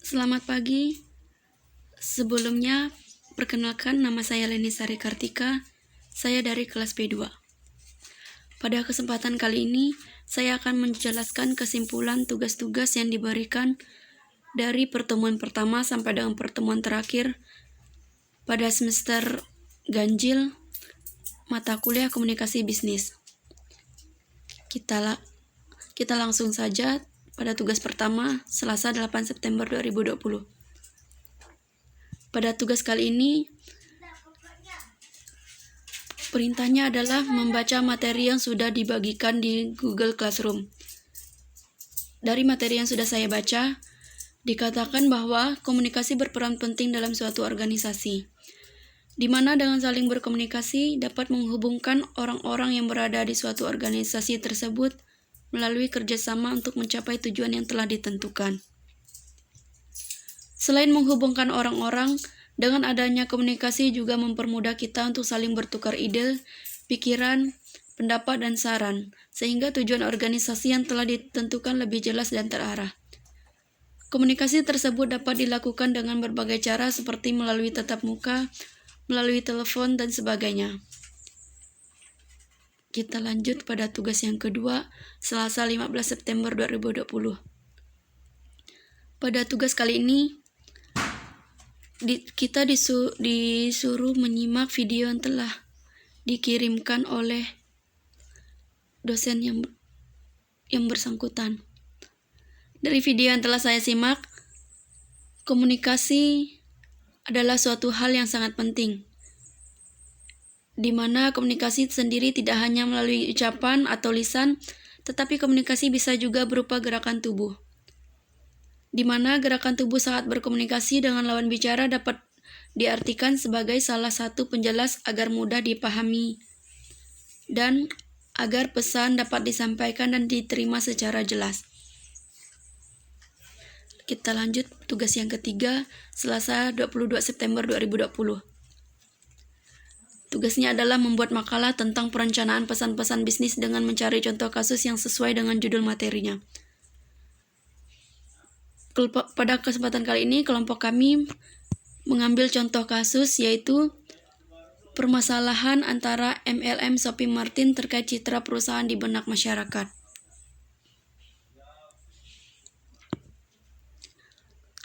Selamat pagi. Sebelumnya, perkenalkan nama saya Leni Sari Kartika. Saya dari kelas B2. Pada kesempatan kali ini, saya akan menjelaskan kesimpulan tugas-tugas yang diberikan dari pertemuan pertama sampai dengan pertemuan terakhir pada semester ganjil mata kuliah komunikasi bisnis. Kita langsung saja pada tugas pertama, Selasa 8 September 2020. Pada tugas kali ini, perintahnya adalah membaca materi yang sudah dibagikan di Google Classroom. Dari materi yang sudah saya baca, dikatakan bahwa komunikasi berperan penting dalam suatu organisasi, di mana dengan saling berkomunikasi dapat menghubungkan orang-orang yang berada di suatu organisasi tersebut melalui kerjasama untuk mencapai tujuan yang telah ditentukan. Selain menghubungkan orang-orang, dengan adanya komunikasi juga mempermudah kita untuk saling bertukar ide, pikiran, pendapat, dan saran, sehingga tujuan organisasi yang telah ditentukan lebih jelas dan terarah. Komunikasi tersebut dapat dilakukan dengan berbagai cara seperti melalui tatap muka, melalui telepon, dan sebagainya. Kita lanjut pada tugas yang kedua, Selasa 15 September 2020. Pada tugas kali ini, kita disuruh menyimak video yang telah dikirimkan oleh dosen yang bersangkutan. Dari video yang telah saya simak, komunikasi adalah suatu hal yang sangat penting, di mana komunikasi sendiri tidak hanya melalui ucapan atau lisan, tetapi komunikasi bisa juga berupa gerakan tubuh, di mana gerakan tubuh saat berkomunikasi dengan lawan bicara dapat diartikan sebagai salah satu penjelas agar mudah dipahami dan agar pesan dapat disampaikan dan diterima secara jelas. Kita lanjut tugas yang ketiga, Selasa 22 September 2020. Tugasnya adalah membuat makalah tentang perencanaan pesan-pesan bisnis dengan mencari contoh kasus yang sesuai dengan judul materinya. Pada kesempatan kali ini, kelompok kami mengambil contoh kasus yaitu permasalahan antara MLM Shopee Martin terkait citra perusahaan di benak masyarakat.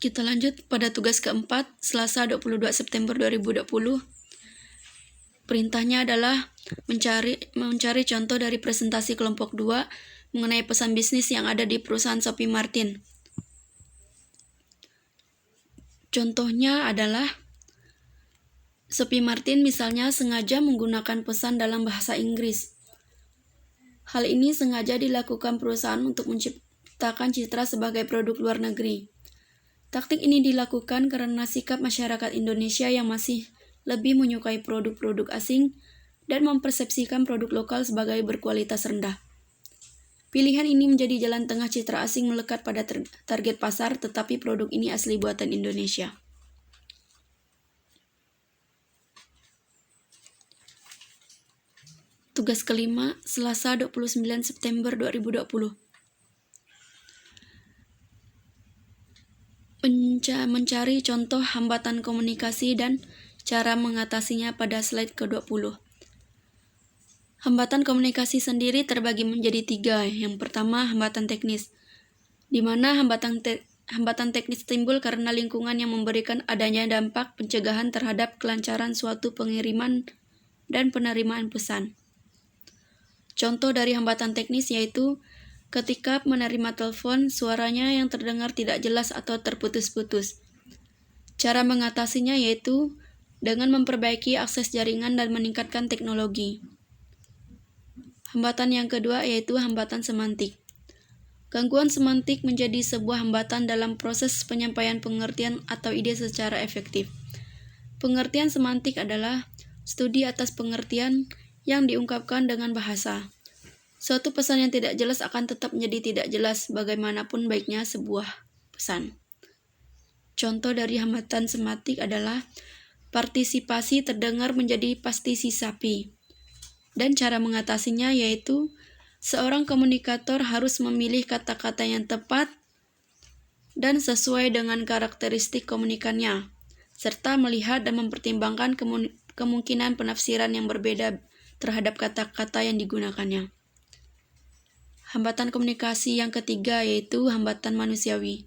Kita lanjut pada tugas keempat, Selasa 22 September 2020. Perintahnya adalah mencari contoh dari presentasi kelompok 2 mengenai pesan bisnis yang ada di perusahaan Shopee Martin. Contohnya adalah Shopee Martin misalnya sengaja menggunakan pesan dalam bahasa Inggris. Hal ini sengaja dilakukan perusahaan untuk menciptakan citra sebagai produk luar negeri. Taktik ini dilakukan karena sikap masyarakat Indonesia yang masih lebih menyukai produk-produk asing dan mempersepsikan produk lokal sebagai berkualitas rendah. Pilihan ini menjadi jalan tengah citra asing melekat pada target pasar, tetapi produk ini asli buatan Indonesia. Tugas kelima, Selasa 29 September 2020. Mencari contoh hambatan komunikasi dan cara mengatasinya pada slide ke-20. Hambatan komunikasi sendiri terbagi menjadi 3. Yang pertama, hambatan teknis, di mana hambatan teknis timbul karena lingkungan yang memberikan adanya dampak pencegahan terhadap kelancaran suatu pengiriman dan penerimaan pesan. Contoh dari hambatan teknis yaitu ketika menerima telepon, suaranya yang terdengar tidak jelas atau terputus-putus. Cara mengatasinya yaitu dengan memperbaiki akses jaringan dan meningkatkan teknologi. Hambatan yang kedua yaitu hambatan semantik. Gangguan semantik menjadi sebuah hambatan dalam proses penyampaian pengertian atau ide secara efektif. Pengertian semantik adalah studi atas pengertian yang diungkapkan dengan bahasa. Suatu pesan yang tidak jelas akan tetap menjadi tidak jelas bagaimanapun baiknya sebuah pesan. Contoh dari hambatan semantik adalah partisipasi terdengar menjadi pastisi sapi. Dan cara mengatasinya yaitu seorang komunikator harus memilih kata-kata yang tepat dan sesuai dengan karakteristik komunikannya, serta melihat dan mempertimbangkan kemungkinan penafsiran yang berbeda terhadap kata-kata yang digunakannya. Hambatan komunikasi yang ketiga yaitu hambatan manusiawi.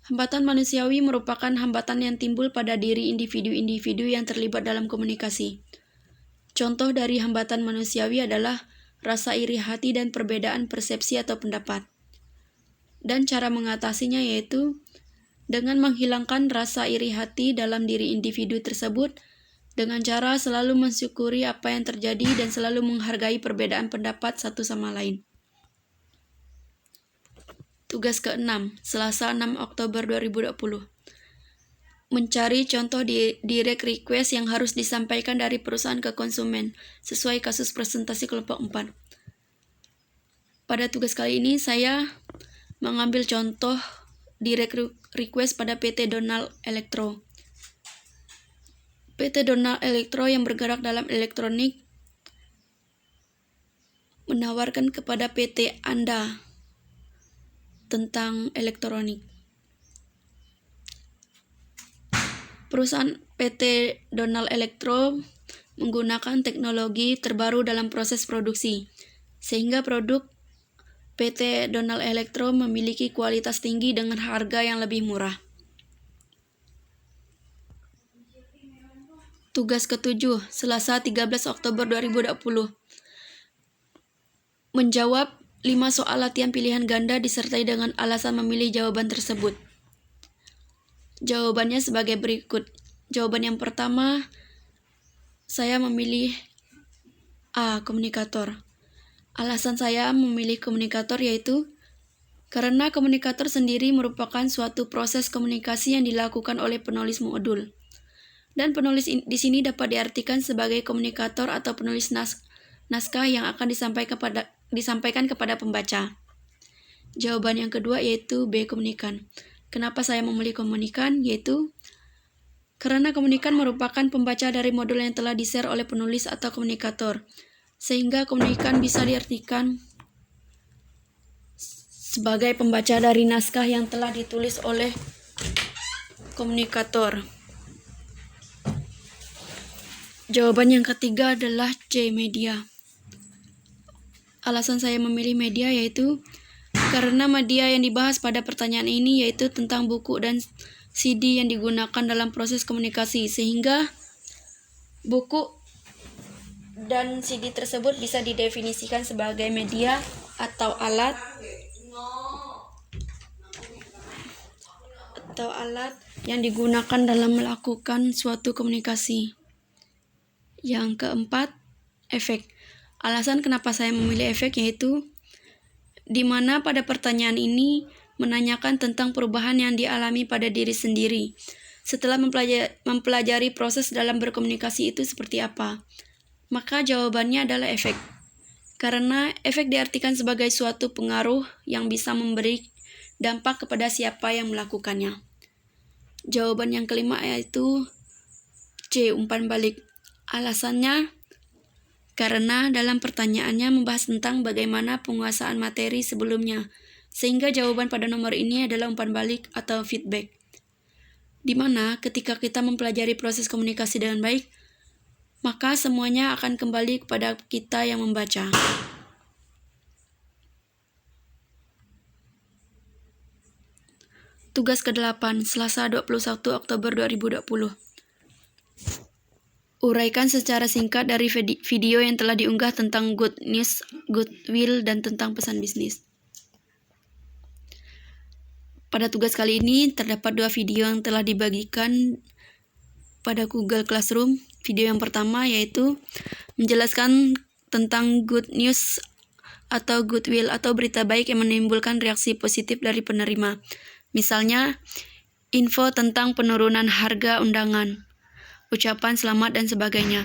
Hambatan manusiawi merupakan hambatan yang timbul pada diri individu-individu yang terlibat dalam komunikasi. Contoh dari hambatan manusiawi adalah rasa iri hati dan perbedaan persepsi atau pendapat. Dan cara mengatasinya yaitu dengan menghilangkan rasa iri hati dalam diri individu tersebut dengan cara selalu mensyukuri apa yang terjadi dan selalu menghargai perbedaan pendapat satu sama lain. Tugas ke-6, Selasa 6 Oktober 2020. Mencari contoh direct request yang harus disampaikan dari perusahaan ke konsumen, sesuai kasus presentasi kelompok 4. Pada tugas kali ini, saya mengambil contoh direct request pada PT Donald Electro. PT Donald Electro yang bergerak dalam elektronik menawarkan kepada PT Anda tentang elektronik. Perusahaan PT Donald Electro menggunakan teknologi terbaru dalam proses produksi, sehingga produk PT Donald Electro memiliki kualitas tinggi dengan harga yang lebih murah. Tugas ke-7, Selasa 13 Oktober 2020. Menjawab 5 soal latihan pilihan ganda disertai dengan alasan memilih jawaban tersebut. Jawabannya sebagai berikut. Jawaban yang pertama, saya memilih A. Komunikator. Alasan saya memilih komunikator yaitu karena komunikator sendiri merupakan suatu proses komunikasi yang dilakukan oleh penulis modul. Dan penulis di sini dapat diartikan sebagai komunikator atau penulis naskah yang akan disampaikan kepada pembaca. Jawaban yang kedua yaitu B. Komunikan. Kenapa saya memilih komunikan? Yaitu karena komunikan merupakan pembaca dari modul yang telah di-share oleh penulis atau komunikator, sehingga komunikan bisa diartikan sebagai pembaca dari naskah yang telah ditulis oleh komunikator. Jawaban yang ketiga adalah C. Media. Alasan saya memilih media yaitu karena media yang dibahas pada pertanyaan ini yaitu tentang buku dan CD yang digunakan dalam proses komunikasi, sehingga buku dan CD tersebut bisa didefinisikan sebagai media atau alat yang digunakan dalam melakukan suatu komunikasi. Yang keempat, efek. Alasan kenapa saya memilih efek yaitu di mana pada pertanyaan ini menanyakan tentang perubahan yang dialami pada diri sendiri setelah mempelajari proses dalam berkomunikasi itu seperti apa. Maka jawabannya adalah efek. Karena efek diartikan sebagai suatu pengaruh yang bisa memberi dampak kepada siapa yang melakukannya. Jawaban yang kelima yaitu C. Umpan balik. Alasannya karena dalam pertanyaannya membahas tentang bagaimana penguasaan materi sebelumnya, sehingga jawaban pada nomor ini adalah umpan balik atau feedback. Di mana ketika kita mempelajari proses komunikasi dengan baik, maka semuanya akan kembali kepada kita yang membaca. Tugas ke-8, Selasa 21 Oktober 2020. Uraikan secara singkat dari video yang telah diunggah tentang good news, goodwill, dan tentang pesan bisnis. Pada tugas kali ini terdapat 2 video yang telah dibagikan pada Google Classroom. Video yang pertama yaitu menjelaskan tentang good news atau goodwill atau berita baik yang menimbulkan reaksi positif dari penerima. Misalnya, info tentang penurunan harga undangan, ucapan selamat, dan sebagainya.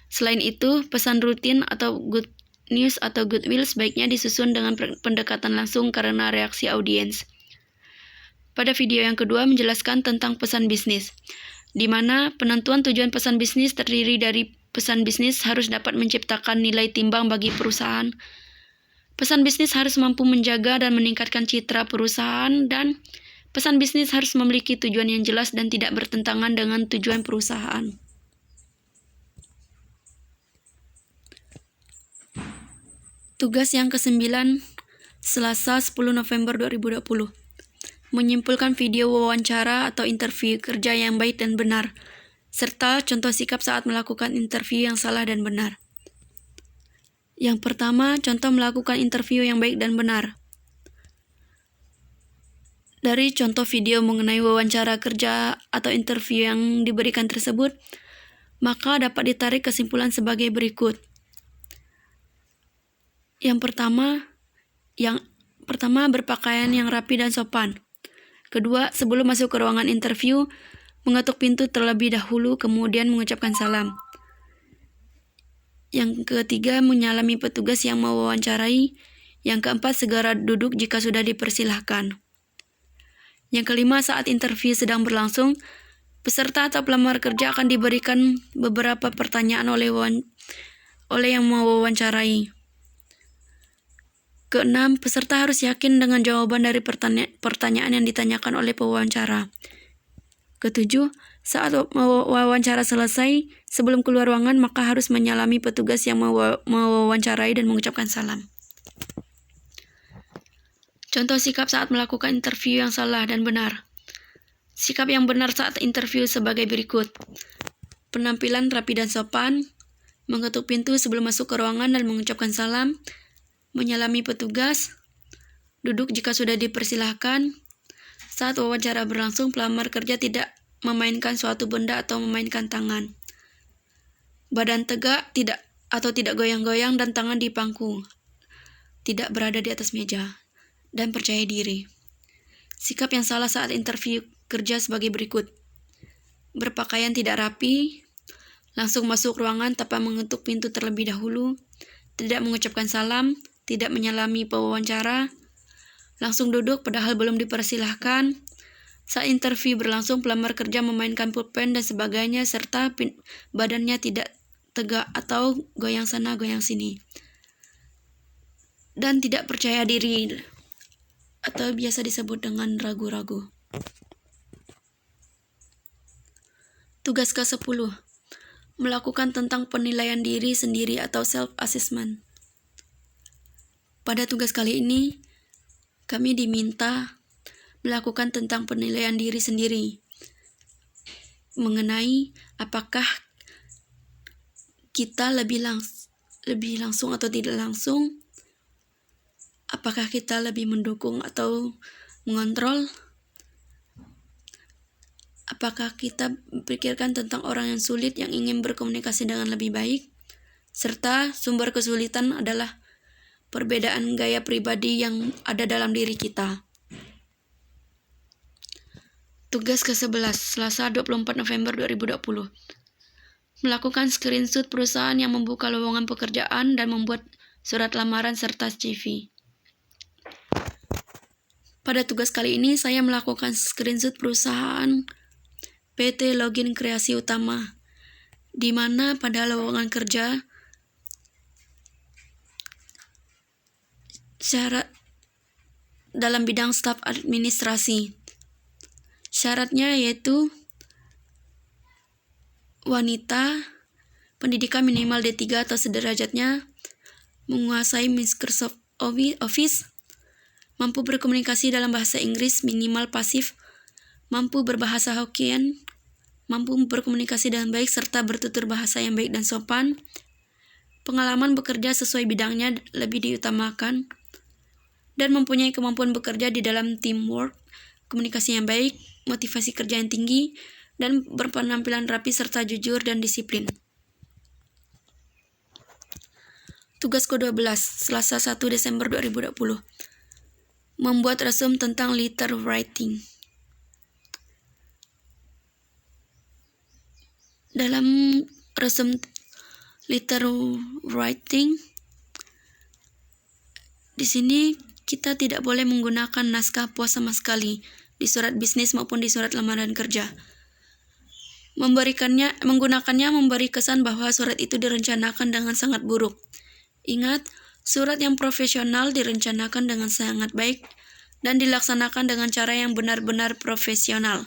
Selain itu, pesan rutin atau good news atau goodwill sebaiknya disusun dengan pendekatan langsung karena reaksi audiens. Pada video yang kedua menjelaskan tentang pesan bisnis, di mana penentuan tujuan pesan bisnis terdiri dari pesan bisnis harus dapat menciptakan nilai timbang bagi perusahaan. Pesan bisnis harus mampu menjaga dan meningkatkan citra perusahaan, dan Pesan bisnis harus memiliki tujuan yang jelas dan tidak bertentangan dengan tujuan perusahaan. Tugas yang ke-9, Selasa 10 November 2020. Menyimpulkan video wawancara atau interview kerja yang baik dan benar, serta contoh sikap saat melakukan interview yang salah dan benar. Yang pertama, contoh melakukan interview yang baik dan benar. Dari contoh video mengenai wawancara kerja atau interview yang diberikan tersebut, maka dapat ditarik kesimpulan sebagai berikut. Yang pertama, berpakaian yang rapi dan sopan. Kedua, sebelum masuk ke ruangan interview, mengetuk pintu terlebih dahulu, kemudian mengucapkan salam. Yang ketiga, menyalami petugas yang mewawancarai. Yang keempat, segera duduk jika sudah dipersilahkan. Yang kelima, saat interview sedang berlangsung, peserta atau pelamar kerja akan diberikan beberapa pertanyaan oleh yang mewawancarai. Keenam, peserta harus yakin dengan jawaban dari pertanyaan yang ditanyakan oleh pewawancara. Ketujuh, saat wawancara selesai, sebelum keluar ruangan, maka harus menyalami petugas yang mewawancarai dan mengucapkan salam. Contoh sikap saat melakukan interview yang salah dan benar. Sikap yang benar saat interview sebagai berikut. Penampilan rapi dan sopan, mengetuk pintu sebelum masuk ke ruangan dan mengucapkan salam, menyalami petugas, duduk jika sudah dipersilahkan. Saat wawancara berlangsung, pelamar kerja tidak memainkan suatu benda atau memainkan tangan. Badan tegak, tidak goyang-goyang dan tangan di pangku. Tidak berada di atas meja. Dan percaya diri. Sikap yang salah saat interview kerja sebagai berikut. Berpakaian tidak rapi, langsung masuk ruangan tanpa mengetuk pintu terlebih dahulu, tidak mengucapkan salam, tidak menyalami pewawancara, langsung duduk padahal belum dipersilahkan. Saat interview berlangsung, pelamar kerja memainkan pulpen dan sebagainya, serta badannya tidak tegak atau goyang sana goyang sini. Dan tidak percaya diri, atau biasa disebut dengan ragu-ragu. Tugas ke-10. Melakukan tentang penilaian diri sendiri atau self-assessment. Pada tugas kali ini, kami diminta melakukan tentang penilaian diri sendiri, mengenai apakah kita lebih langsung atau tidak langsung, apakah kita lebih mendukung atau mengontrol? Apakah kita pikirkan tentang orang yang sulit yang ingin berkomunikasi dengan lebih baik? Serta sumber kesulitan adalah perbedaan gaya pribadi yang ada dalam diri kita. Tugas ke-11, Selasa 24 November 2020. Melakukan screenshot perusahaan yang membuka lowongan pekerjaan dan membuat surat lamaran serta CV. Pada tugas kali ini, saya melakukan screenshot perusahaan PT Login Kreasi Utama, di mana pada lowongan kerja syarat dalam bidang staf administrasi. Syaratnya yaitu wanita, pendidikan minimal D3 atau sederajatnya, menguasai Microsoft Office, mampu berkomunikasi dalam bahasa Inggris minimal pasif, mampu berbahasa Hokkien, mampu berkomunikasi dengan baik serta bertutur bahasa yang baik dan sopan, pengalaman bekerja sesuai bidangnya lebih diutamakan, dan mempunyai kemampuan bekerja di dalam teamwork, komunikasi yang baik, motivasi kerja yang tinggi, dan berpenampilan rapi serta jujur dan disiplin. Tugas ke-12, Selasa 1 Desember 2020. Membuat resume tentang letter writing. Dalam resume letter writing, di sini kita tidak boleh menggunakan naskah pos sama sekali di surat bisnis maupun di surat lamaran kerja. Menggunakannya memberi kesan bahwa surat itu direncanakan dengan sangat buruk. Ingat, surat yang profesional direncanakan dengan sangat baik dan dilaksanakan dengan cara yang benar-benar profesional,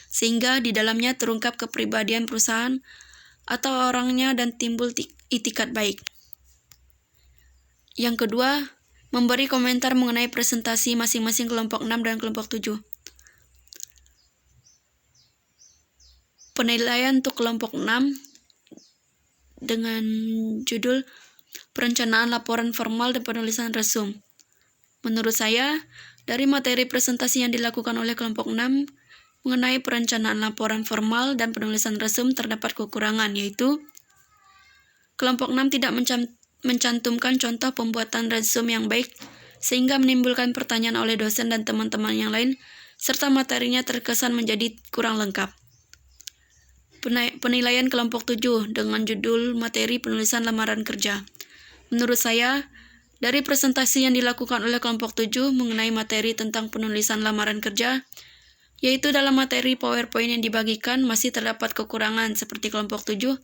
sehingga di dalamnya terungkap kepribadian perusahaan atau orangnya dan timbul itikat baik. Yang kedua, memberi komentar mengenai presentasi masing-masing kelompok 6 dan kelompok 7. Penilaian untuk kelompok 6 dengan judul Perencanaan Laporan Formal dan Penulisan Resum. Menurut saya, dari materi presentasi yang dilakukan oleh kelompok 6 mengenai perencanaan laporan formal dan penulisan resum terdapat kekurangan, yaitu kelompok 6 tidak mencantumkan contoh pembuatan resum yang baik sehingga menimbulkan pertanyaan oleh dosen dan teman-teman yang lain, serta materinya terkesan menjadi kurang lengkap. Penilaian kelompok 7 dengan judul Materi Penulisan Lamaran Kerja. Menurut saya, dari presentasi yang dilakukan oleh kelompok 7 mengenai materi tentang penulisan lamaran kerja, yaitu dalam materi PowerPoint yang dibagikan masih terdapat kekurangan seperti kelompok 7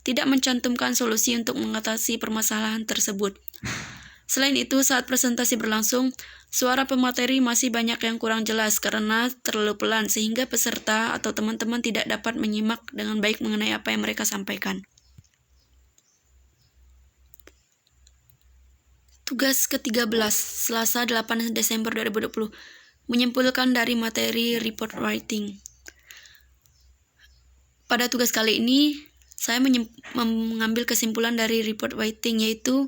tidak mencantumkan solusi untuk mengatasi permasalahan tersebut. Selain itu, saat presentasi berlangsung, suara pemateri masih banyak yang kurang jelas karena terlalu pelan sehingga peserta atau teman-teman tidak dapat menyimak dengan baik mengenai apa yang mereka sampaikan. Tugas ke-13, Selasa 8 Desember 2020, menyimpulkan dari materi report writing. Pada tugas kali ini, saya mengambil kesimpulan dari report writing, yaitu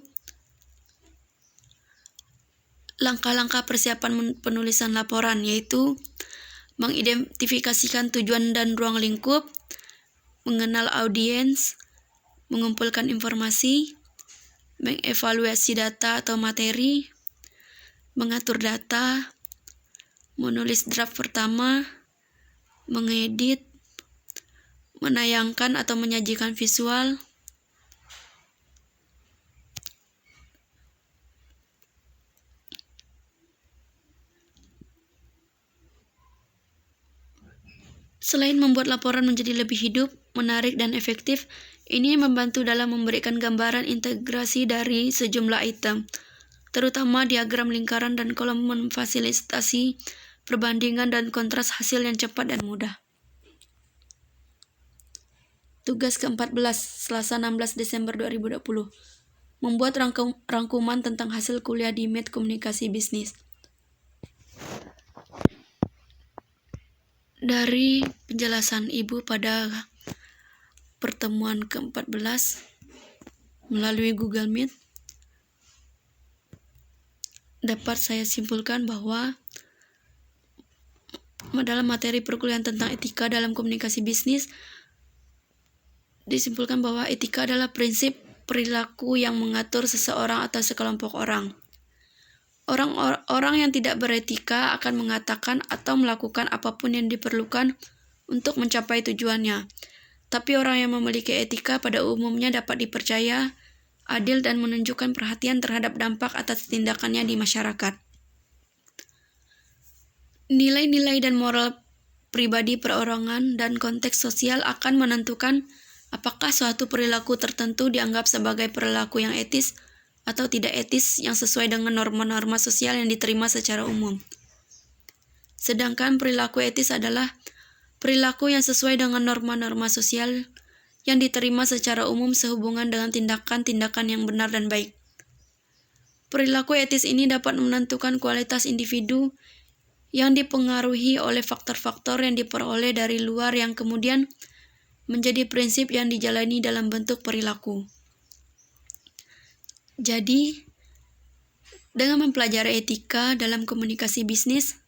langkah-langkah persiapan penulisan laporan, yaitu mengidentifikasikan tujuan dan ruang lingkup, mengenal audiens, mengumpulkan informasi, mengevaluasi data atau materi, mengatur data, menulis draft pertama, mengedit, menayangkan atau menyajikan visual, Selain membuat laporan menjadi lebih hidup, menarik, dan efektif, ini membantu dalam memberikan gambaran integrasi dari sejumlah item, terutama diagram lingkaran dan kolom memfasilitasi perbandingan dan kontras hasil yang cepat dan mudah. Tugas ke-14, Selasa 16 Desember 2020, membuat rangkuman tentang hasil kuliah di MED Komunikasi Bisnis. Dari penjelasan Ibu pada pertemuan ke-14 melalui Google Meet, dapat saya simpulkan bahwa dalam materi perkuliahan tentang etika dalam komunikasi bisnis, disimpulkan bahwa etika adalah prinsip perilaku yang mengatur seseorang atau sekelompok orang. Orang yang tidak beretika akan mengatakan atau melakukan apapun yang diperlukan untuk mencapai tujuannya. Tapi orang yang memiliki etika pada umumnya dapat dipercaya, adil, dan menunjukkan perhatian terhadap dampak atas tindakannya di masyarakat. Nilai-nilai dan moral pribadi perorangan dan konteks sosial akan menentukan apakah suatu perilaku tertentu dianggap sebagai perilaku yang etis atau tidak etis yang sesuai dengan norma-norma sosial yang diterima secara umum. Sedangkan perilaku etis adalah perilaku yang sesuai dengan norma-norma sosial yang diterima secara umum sehubungan dengan tindakan-tindakan yang benar dan baik. Perilaku etis ini dapat menentukan kualitas individu yang dipengaruhi oleh faktor-faktor yang diperoleh dari luar yang kemudian menjadi prinsip yang dijalani dalam bentuk perilaku. Jadi, dengan mempelajari etika dalam komunikasi bisnis,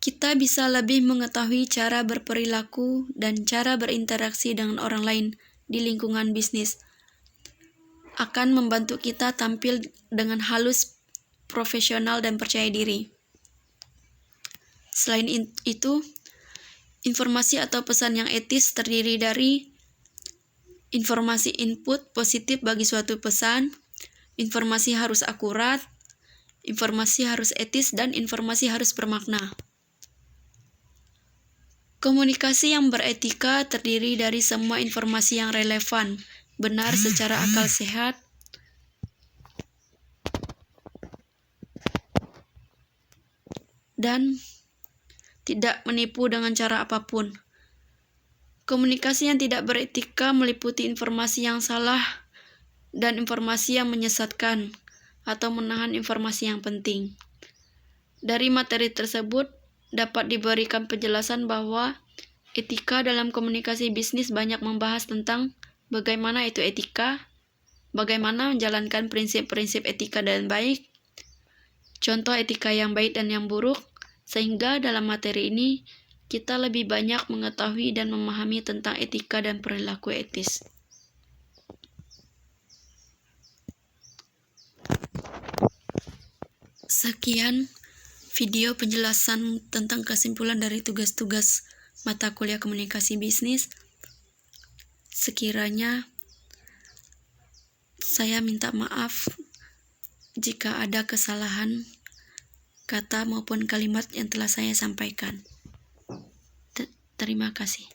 kita bisa lebih mengetahui cara berperilaku dan cara berinteraksi dengan orang lain di lingkungan bisnis. Akan membantu kita tampil dengan halus, profesional, dan percaya diri. Selain itu, informasi atau pesan yang etis terdiri dari informasi input positif bagi suatu pesan, informasi harus akurat, informasi harus etis, dan informasi harus bermakna. Komunikasi yang beretika terdiri dari semua informasi yang relevan, benar secara akal sehat, dan tidak menipu dengan cara apapun. Komunikasi yang tidak beretika meliputi informasi yang salah dan informasi yang menyesatkan atau menahan informasi yang penting. Dari materi tersebut dapat diberikan penjelasan bahwa etika dalam komunikasi bisnis banyak membahas tentang bagaimana itu etika, bagaimana menjalankan prinsip-prinsip etika dan baik, contoh etika yang baik dan yang buruk, sehingga dalam materi ini kita lebih banyak mengetahui dan memahami tentang etika dan perilaku etis. Sekian video penjelasan tentang kesimpulan dari tugas-tugas mata kuliah komunikasi bisnis. Sekiranya saya minta maaf jika ada kesalahan kata maupun kalimat yang telah saya sampaikan. Terima kasih.